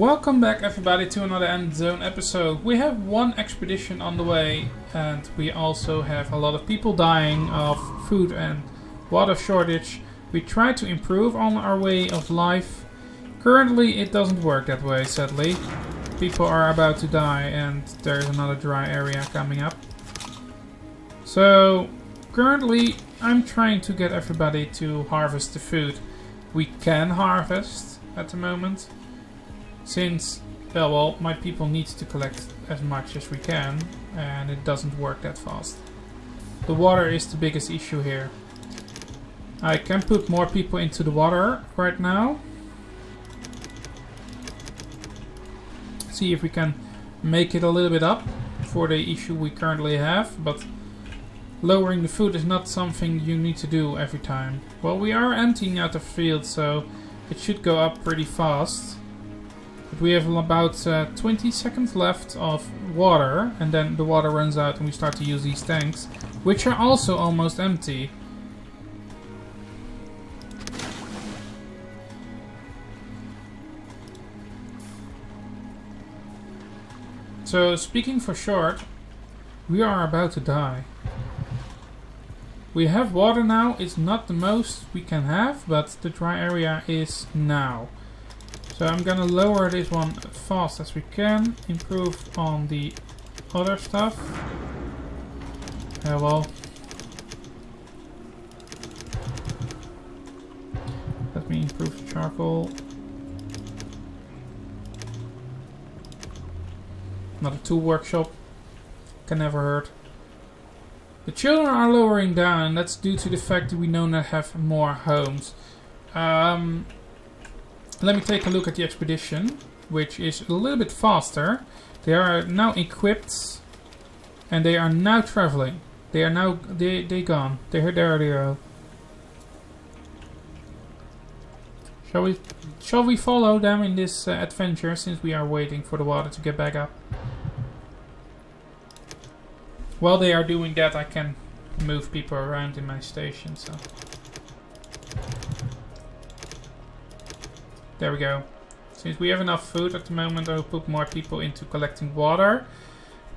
Welcome back everybody to another Endzone episode. We have one expedition on the way and we also have a lot of people dying of food and water shortage. We try to improve on our way of life. Currently it doesn't work that way, sadly. People are about to die and there's another dry area coming up. So currently I'm trying to get everybody to harvest the food we can harvest at the moment. Since, well, my people need to collect as much as we can, and it doesn't work that fast. The water is the biggest issue here. I can put more people into the water right now. See if we can make it a little bit up for the issue we currently have, but lowering the food is not something you need to do every time. Well, we are emptying out the field, so it should go up pretty fast. But we have about 20 seconds left of water, and then the water runs out and we start to use these tanks, which are also almost empty. So, speaking for short, we are about to die. We have water now, it's not the most we can have, but the dry area is now. So I'm gonna lower this one as fast as we can, improve on the other stuff. Well, let me improve the charcoal. Another tool workshop, can never hurt. The children are lowering down, and that's due to the fact that we now have more homes. Let me take a look at the expedition, which is a little bit faster. They are now equipped, and they are now traveling. They are now they gone. There they go. Shall we follow them in this adventure, since we are waiting for the water to get back up? While they are doing that, I can move people around in my station. So there we go. Since we have enough food at the moment, I'll put more people into collecting water.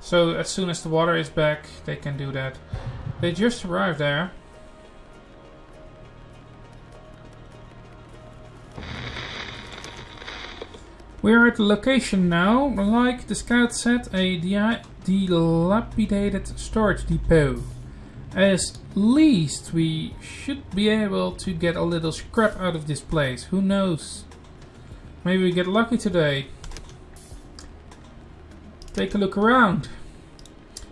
So as soon as the water is back, they can do that. They just arrived there. We are at the location now. Like the scout said, a dilapidated storage depot. At least we should be able to get a little scrap out of this place. Who knows? Maybe we get lucky today. Take a look around.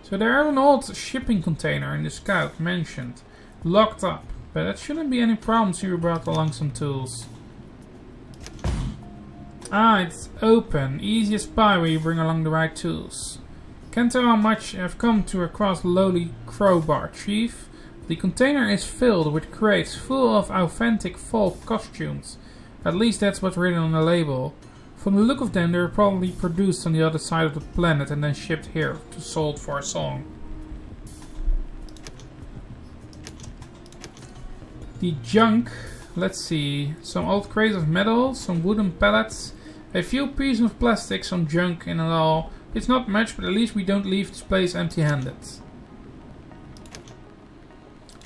So there is an old shipping container in the scout mentioned. Locked up. But that shouldn't be any problem since we brought along some tools. Ah, it's open. Easy as pie when you bring along the right tools. Can't tell how much I've come to across lowly crowbar, Chief. The container is filled with crates full of authentic folk costumes. At least that's what's written on the label. From the look of them, they were probably produced on the other side of the planet and then shipped here to sold for a song. The junk, let's see, some old crates of metal, some wooden pallets, a few pieces of plastic, some junk in it all. It's not much, but at least we don't leave this place empty-handed.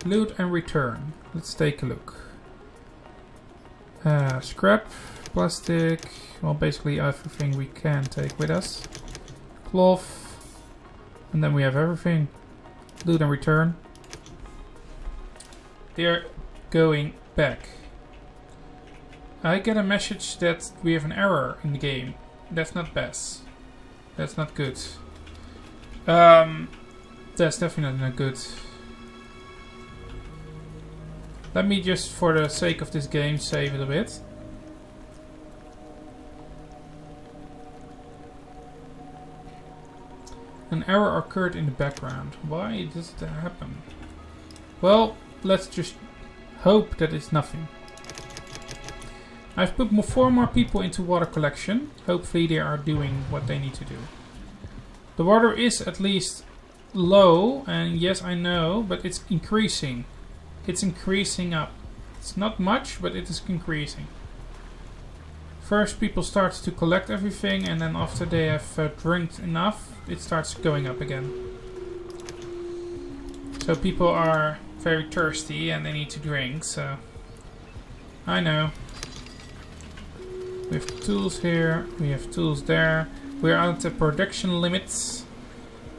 Loot and return. Let's take a look. Scrap, plastic, well, basically everything we can take with us. Cloth, and then we have everything. Loot and return. They're going back. I get a message that we have an error in the game. That's not best. That's not good. That's definitely not good. Let me just, for the sake of this game, save it a bit. An error occurred in the background. Why does that happen? Well, let's just hope that it's nothing. I've put 4 more people into water collection. Hopefully they are doing what they need to do. The water is at least low, and yes, I know, but it's increasing. It's increasing up. It's not much, but it is increasing. First people start to collect everything, and then after they have drank enough, it starts going up again. So people are very thirsty and they need to drink, so... I know. We have tools here, we have tools there. We're at the production limits.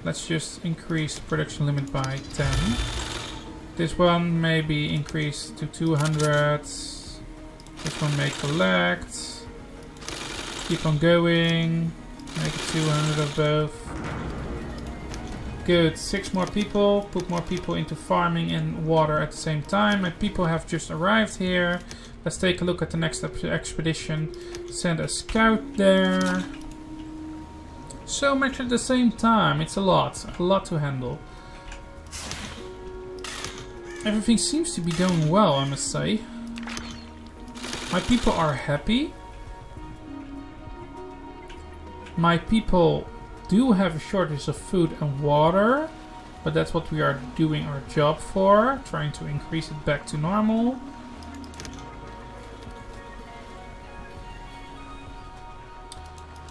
Let's just increase the production limit by 10. This one may be increased to 200. This one may collect. Keep on going. Make it 200 of both. Good. 6 more people. Put more people into farming and water at the same time. My people have just arrived here. Let's take a look at the next expedition. Send a scout there. So much at the same time. It's a lot to handle. Everything seems to be going well, I must say. My people are happy. My people do have a shortage of food and water, but that's what we are doing our job for, trying to increase it back to normal.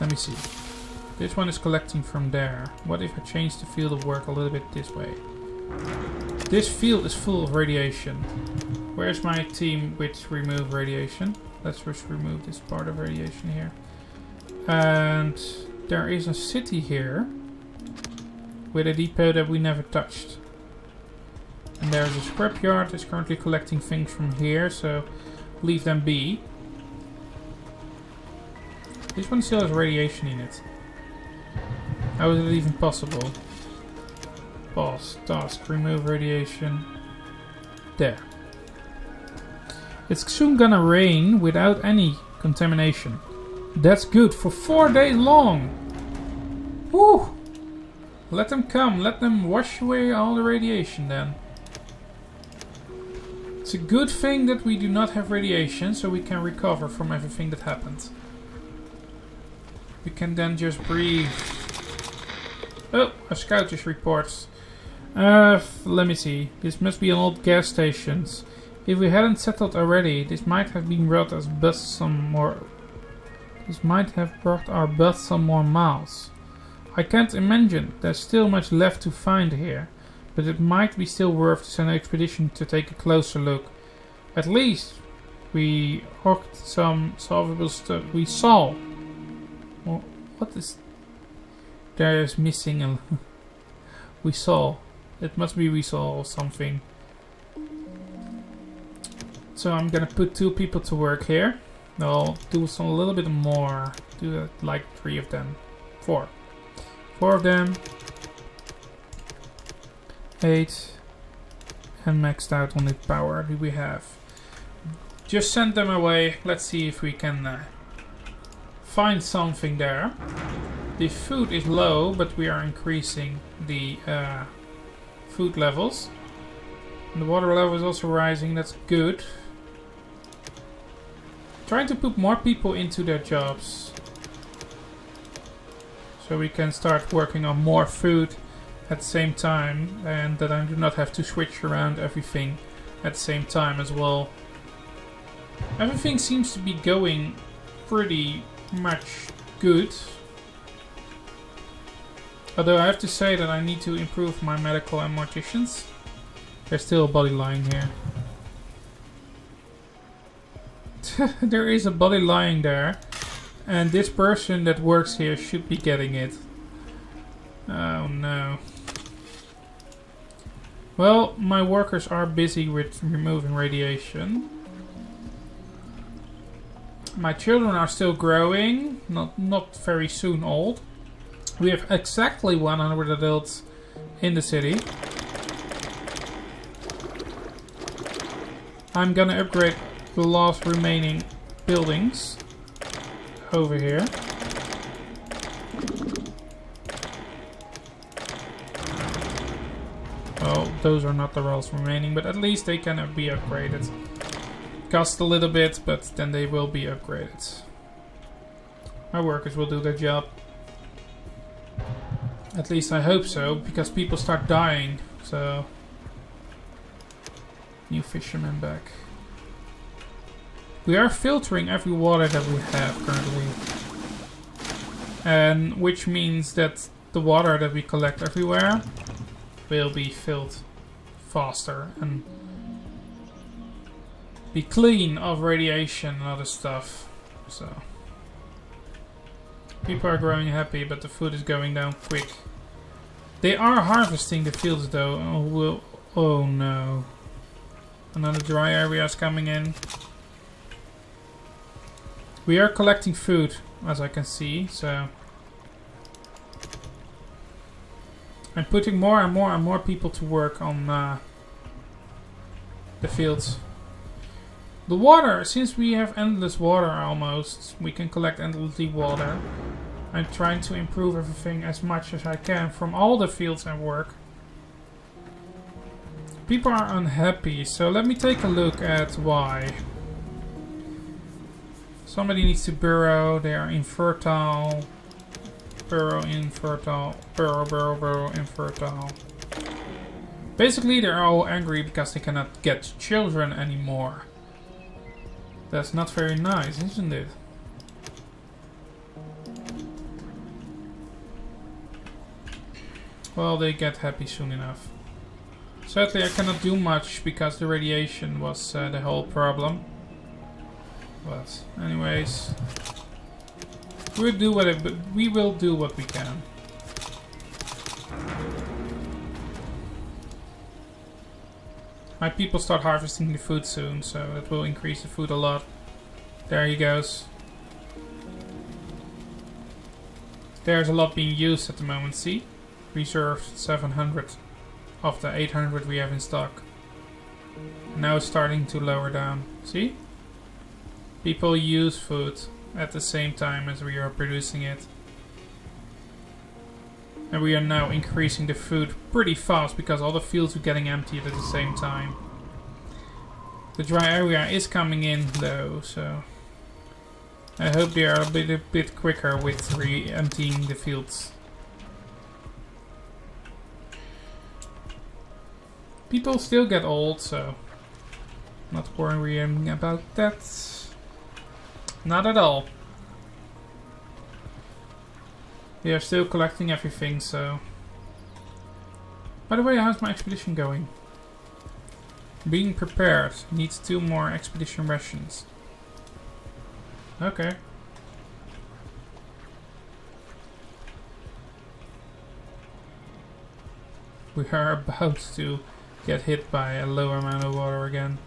Let me see. This one is collecting from there. What if I change the field of work a little bit this way? This field is full of radiation. Where's my team which remove radiation? Let's just remove this part of radiation here. And there is a city here with a depot that we never touched. And there's a scrapyard that's currently collecting things from here, so leave them be. This one still has radiation in it. How is it even possible? Pause. Task. Remove radiation. There. It's soon gonna rain without any contamination. That's good for 4 days long. Woo! Let them come. Let them wash away all the radiation then. It's a good thing that we do not have radiation, so we can recover from everything that happened. We can then just breathe. Oh, a scout just reports. Let me see. This must be an old gas station. If we hadn't settled already, this might have been brought us bus some more. This might have brought our bus some more miles. I can't imagine. There's still much left to find here, but it might be still worth to send an expedition to take a closer look. At least we hooked some solvable stuff. We saw. Well, what is? There is missing a. We saw. It must be we saw something. So I'm gonna put 2 people to work here. I'll do some a little bit more. Do like 3 of them. 4. 4 of them. 8. And maxed out on the power that we have. Just send them away. Let's see if we can find something there. The food is low, but we are increasing the food levels. And the water level is also rising. That's good. Trying to put more people into their jobs. So we can start working on more food at the same time. And that I do not have to switch around everything at the same time as well. Everything seems to be going pretty much good. Although I have to say that I need to improve my medical and morticians. There's still a body lying here. There is a body lying there. And this person that works here should be getting it. Oh no. Well, my workers are busy with removing radiation. My children are still growing. Not very soon old. We have exactly 100 adults in the city. I'm gonna upgrade the last remaining buildings over here. Well, those are not the last remaining, but at least they can be upgraded. Cost a little bit, but then they will be upgraded. My workers will do their job. At least I hope so, because people start dying, so... New fisherman back. We are filtering every water that we have currently. And which means that the water that we collect everywhere will be filled faster and be clean of radiation and other stuff. So people are growing happy, but the food is going down quick. They are harvesting the fields though. Oh no. Another dry area is coming in. We are collecting food, as I can see, so I'm putting more and more and more people to work on the fields. The water, since we have endless water almost, we can collect endlessly water. I'm trying to improve everything as much as I can from all the fields and work. People are unhappy, so let me take a look at why. Somebody needs to burrow, they are infertile. Burrow, infertile. Burrow, burrow, burrow, infertile. Basically, they're all angry because they cannot get children anymore. That's not very nice, isn't it? Well, they get happy soon enough. Sadly, I cannot do much because the radiation was the whole problem. But anyways, we will do what we can. My people start harvesting the food soon, so that will increase the food a lot. There he goes. There's a lot being used at the moment, see? Reserved 700 of the 800 we have in stock. Now it's starting to lower down, see? People use food at the same time as we are producing it. And we are now increasing the food pretty fast because all the fields are getting emptied at the same time. The dry area is coming in though, so I hope they are a bit quicker with re-emptying the fields. People still get old, so not worrying about that. Not at all. We are still collecting everything, so... By the way, how's my expedition going? Being prepared. Needs 2 more expedition rations. Okay. We are about to get hit by a low amount of water again.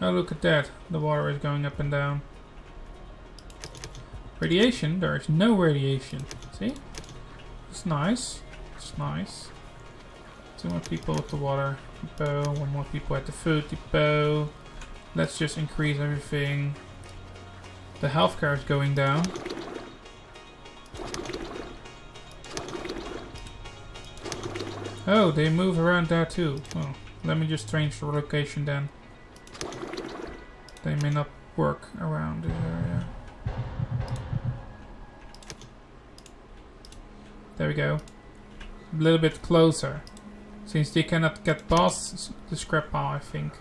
Oh, look at that. The water is going up and down. Radiation? There is no radiation. See? It's nice. It's nice. 2 more people at the water depot. 1 more people at the food depot. Let's just increase everything. The healthcare is going down. Oh, they move around there too. Oh, let me just change the location then. They may not work around this area. There we go. A little bit closer. Since they cannot get past the scrap pile, I think.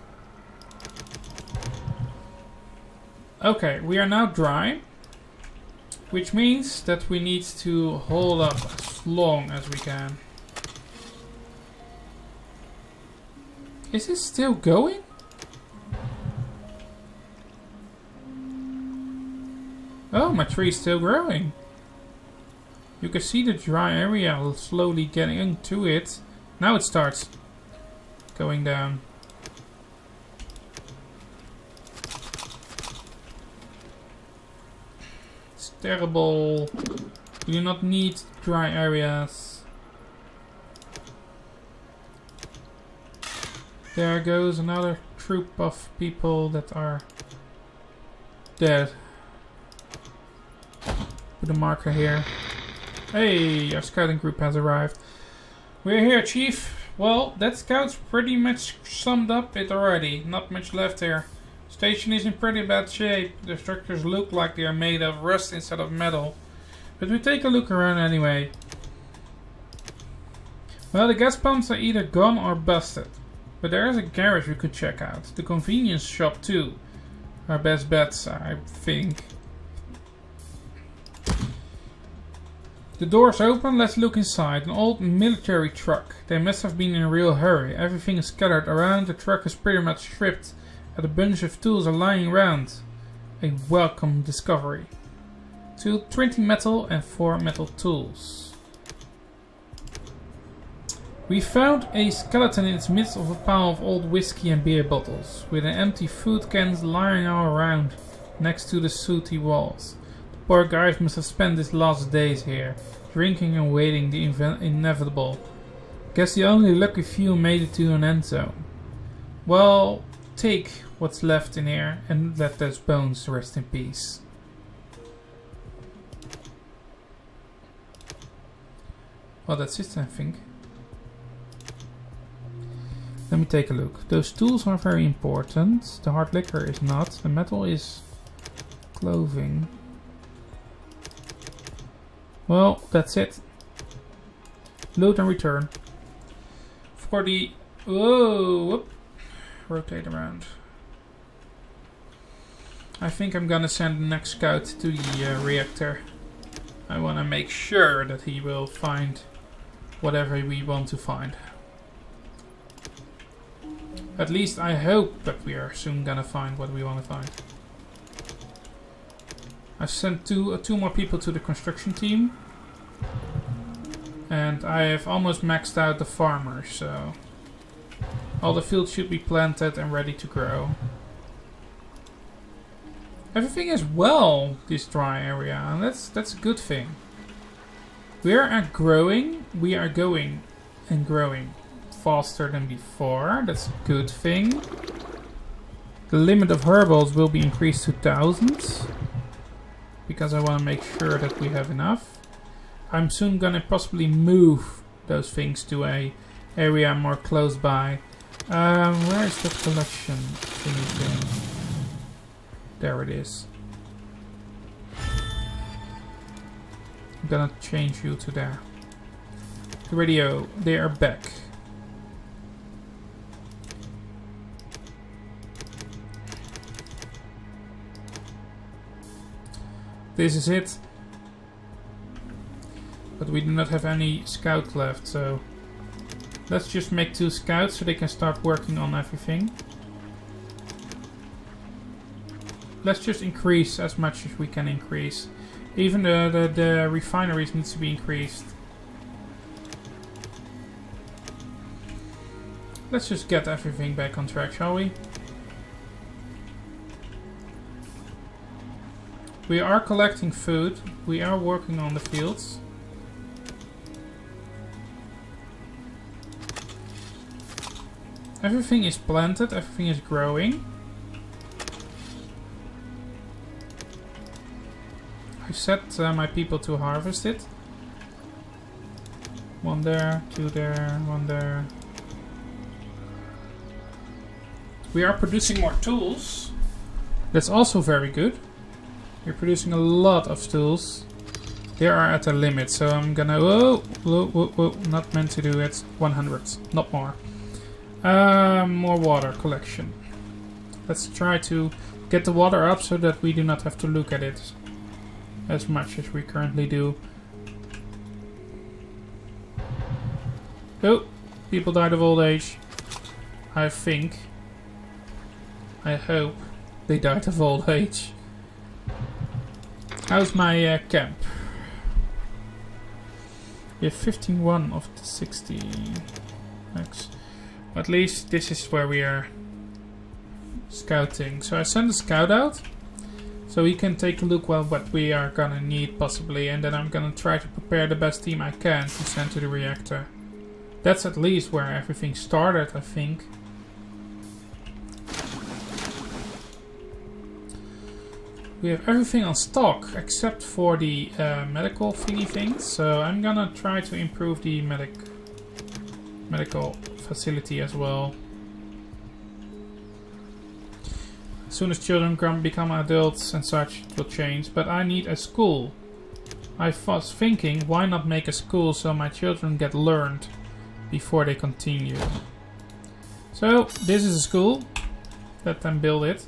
Okay, we are now dry. Which means that we need to hold up as long as we can. Is this still going? Oh, my tree is still growing. You can see the dry area slowly getting into it. Now it starts going down. It's terrible. We do not need dry areas. There goes another troop of people that are dead. Put a marker here. Hey, our scouting group has arrived. We're here, Chief. Well, that scout's pretty much summed up it already. Not much left here. Station is in pretty bad shape. The structures look like they are made of rust instead of metal. But we take a look around anyway. Well, the gas pumps are either gone or busted. But there is a garage we could check out. The convenience shop too. our best bets, I think. The door's open, let's look inside. An old military truck. They must have been in a real hurry. Everything is scattered around, the truck is pretty much stripped, and a bunch of tools are lying around. A welcome discovery. 20 metal and 4 metal tools. We found a skeleton in its midst of a pile of old whiskey and beer bottles, with an empty food cans lying all around, next to the sooty walls. The poor guys must have spent his last days here, drinking and waiting the inevitable. Guess the only lucky few made it to an end zone. Well, take what's left in here and let those bones rest in peace. Well, that's it, I think. Let me take a look. Those tools are very important. The hard liquor is not. The metal is clothing. Well, that's it. Load and return. For the... Whoa! Whoop. Rotate around. I think I'm gonna send the next scout to the reactor. I wanna make sure that he will find whatever we want to find. At least I hope that we are soon gonna find what we want to find. I've sent two more people to the construction team. And I have almost maxed out the farmers, so all the fields should be planted and ready to grow. Everything is well, this dry area, and that's a good thing. We are growing. We are going and growing faster than before. That's a good thing. The limit of herbals will be increased to thousands, because I want to make sure that we have enough. I'm soon gonna possibly move those things to a area more close by. Where is that collection thingy thing? There it is. I'm gonna change you to there. The radio, they are back. This is it. But we do not have any scouts left, so let's just make 2 scouts so they can start working on everything. Let's just increase as much as we can increase. Even the refineries needs to be increased. Let's just get everything back on track, shall we? We are collecting food. We are working on the fields. Everything is planted. Everything is growing. I set my people to harvest it. 1 there, 2 there, 1 there. We are producing more tools. That's also very good. We're producing a lot of tools. They are at a limit, so I'm gonna... Whoa, not meant to do it. 100, not more. More water collection. Let's try to get the water up so that we do not have to look at it as much as we currently do. Oh, people died of old age. I think. I hope they died of old age. How's my camp? We have 15 of the 60 max. At least this is where we are scouting. So I send a scout out so he can take a look at what we are gonna need possibly, and then I'm gonna try to prepare the best team I can to send to the reactor. That's at least where everything started, I think. We have everything on stock except for the medical thingy things, so I'm gonna try to improve the medical facility as well. As soon as children become adults and such, it will change, but I need a school. I was thinking, why not make a school so my children get learned before they continue. So, this is a school. Let them build it.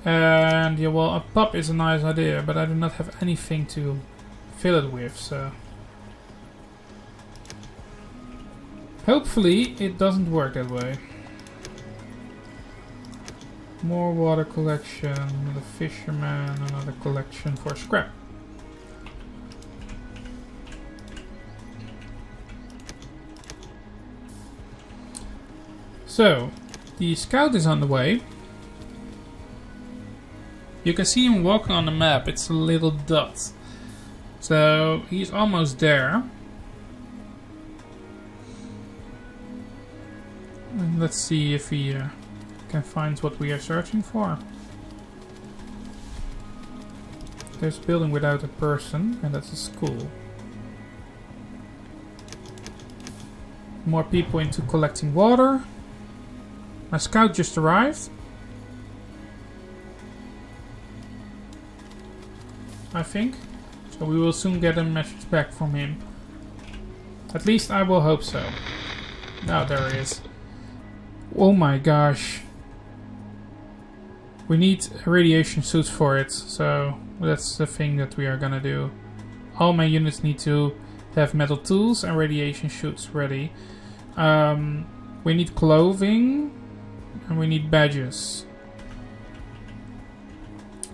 And yeah, well, a pub is a nice idea, but I do not have anything to fill it with, so hopefully it doesn't work that way. More water collection, another fisherman, another collection for scrap. So, the scout is on the way. You can see him walking on the map, it's a little dot. So, he's almost there. And let's see if he can find what we are searching for. There's a building without a person, and that's a school. More people into collecting water. My scout just arrived. I think. So we will soon get a message back from him. At least I will hope so. Oh, there he is. Oh my gosh. We need radiation suits for it, so that's the thing that we are gonna do. All my units need to have metal tools and radiation suits ready. We need clothing and we need badges.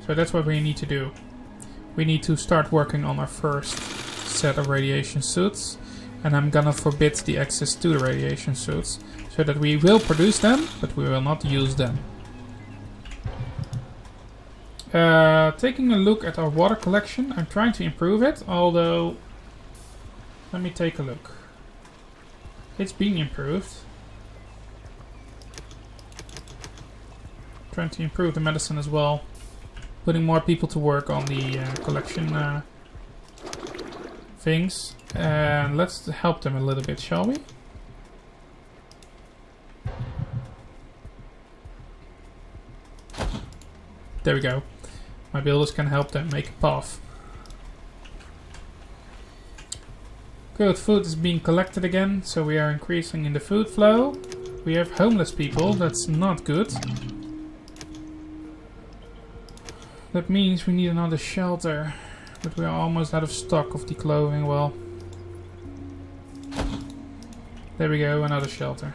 So that's what we need to do. We need to start working on our first set of radiation suits, and I'm gonna forbid the access to the radiation suits so that we will produce them, but we will not use them. Taking a look at our water collection, I'm trying to improve it, although let me take a look. It's being improved. Trying to improve the medicine as well. Putting more people to work on the collection things. And let's help them a little bit, shall we? There we go. My builders can help them make a path. Good, food is being collected again, so we are increasing in the food flow. We have homeless people, that's not good. That means we need another shelter, but we are almost out of stock of the clothing. Well, there we go, another shelter.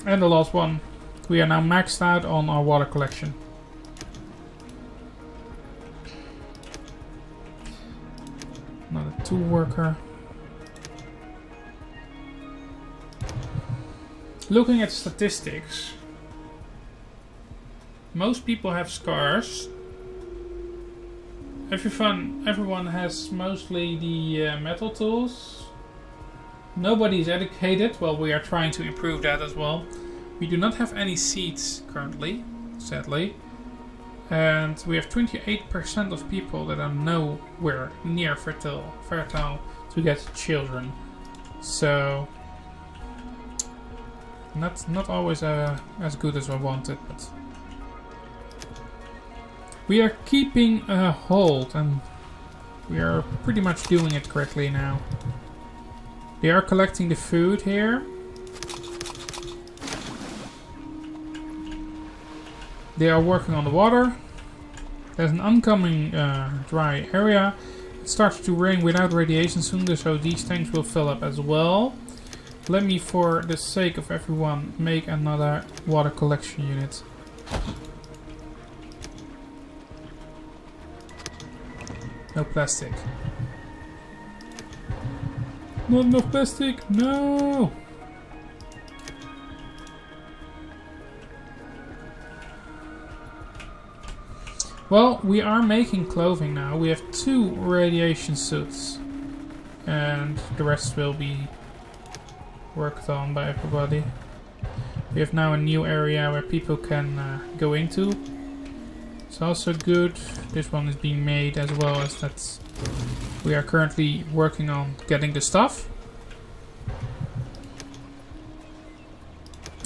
And the last one. We are now maxed out on our water collection. Another tool worker. Looking at statistics, most people have scars. Everyone has mostly the metal tools. Nobody is educated. Well, we are trying to improve that as well. We do not have any seeds currently, sadly. And we have 28% of people that are nowhere near fertile to get children. So, not always as good as I wanted, but we are keeping a hold, and we are pretty much doing it correctly now. They are collecting the food here. They are working on the water. There's an oncoming dry area. It starts to rain without radiation soon, so these tanks will fill up as well. Let me, for the sake of everyone, make another water collection unit. No plastic. Not enough plastic, no! Well, we are making clothing now. We have 2 radiation suits. And the rest will be worked on by everybody. We have now a new area where people can go into. It's also good. This one is being made as well as that. We are currently working on getting the stuff.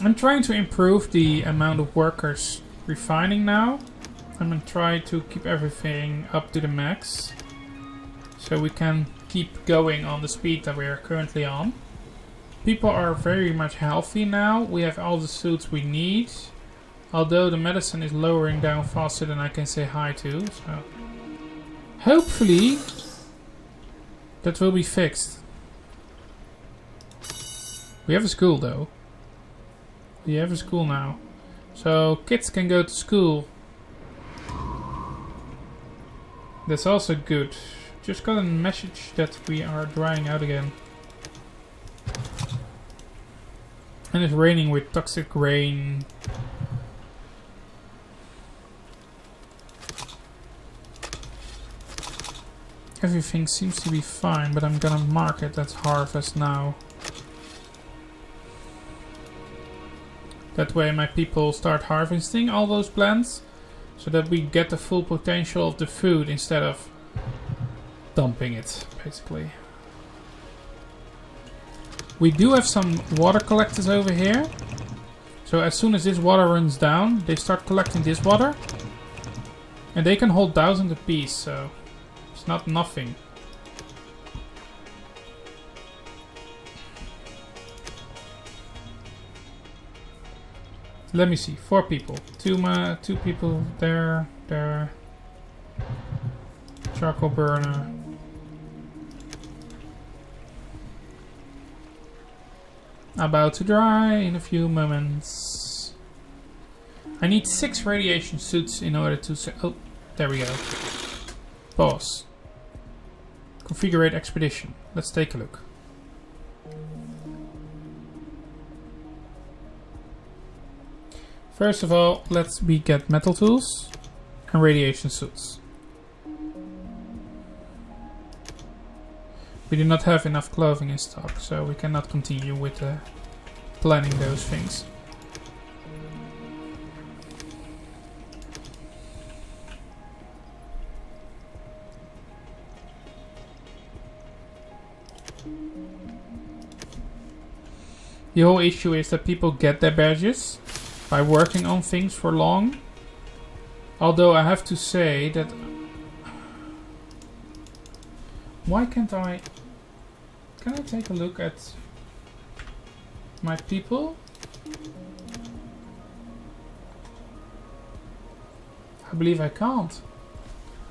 I'm trying to improve the amount of workers refining now. I'm going to try to keep everything up to the max, so we can keep going on the speed that we are currently on. People are very much healthy now. We have all the suits we need. Although the medicine is lowering down faster than I can say hi to. So hopefully that will be fixed. We have a school though. We have a school now. So kids can go to school. That's also good. Just got a message that we are drying out again. And it's raining with toxic rain. Everything seems to be fine, but I'm gonna mark it as harvest now. That way my people start harvesting all those plants, so that we get the full potential of the food instead of dumping it, basically. We do have some water collectors over here. So as soon as this water runs down, they start collecting this water. And they can hold thousands apiece, so it's not nothing. Let me see, 4 people. Two people there. Charcoal burner. About to dry in a few moments. I need 6 radiation suits in order to... Oh, there we go. Pause. Configure expedition. Let's take a look. First of all, let's get metal tools and radiation suits. We do not have enough clothing in stock, so we cannot continue with planning those things. The whole issue is that people get their badges by working on things for long. Although I have to say that... Why can't I... Can I take a look at my people? I believe I can't.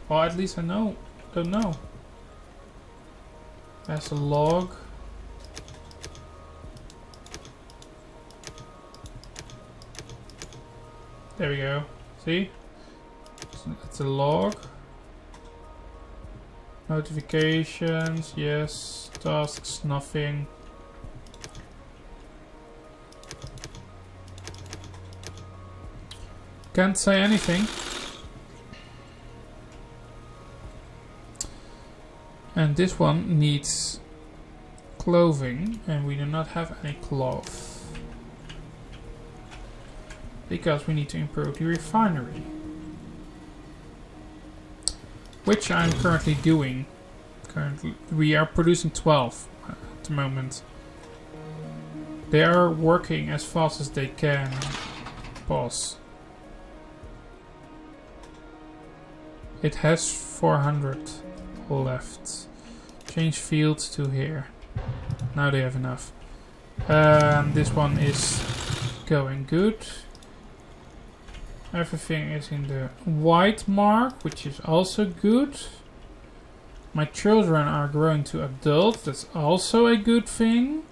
Well, at least I don't know. There's a log. There we go. See? It's a log. Notifications, yes. Tasks, nothing. Can't say anything. And this one needs clothing, and we do not have any cloth. Because we need to improve the refinery. Which I'm currently doing. Currently, we are producing 12 at the moment. They are working as fast as they can. Pause. It has 400 left. Change fields to here. Now they have enough. This one is going good. Everything is in the white mark, which is also good. My children are growing to adult. That's also a good thing.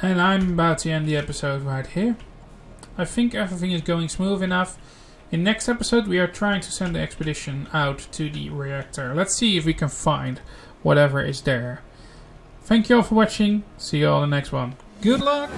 And I'm about to end the episode right here. I think everything is going smooth enough. In next episode we are trying to send the expedition out to the reactor. Let's see if we can find whatever is there. Thank you all for watching. See you all in the next one. Good luck!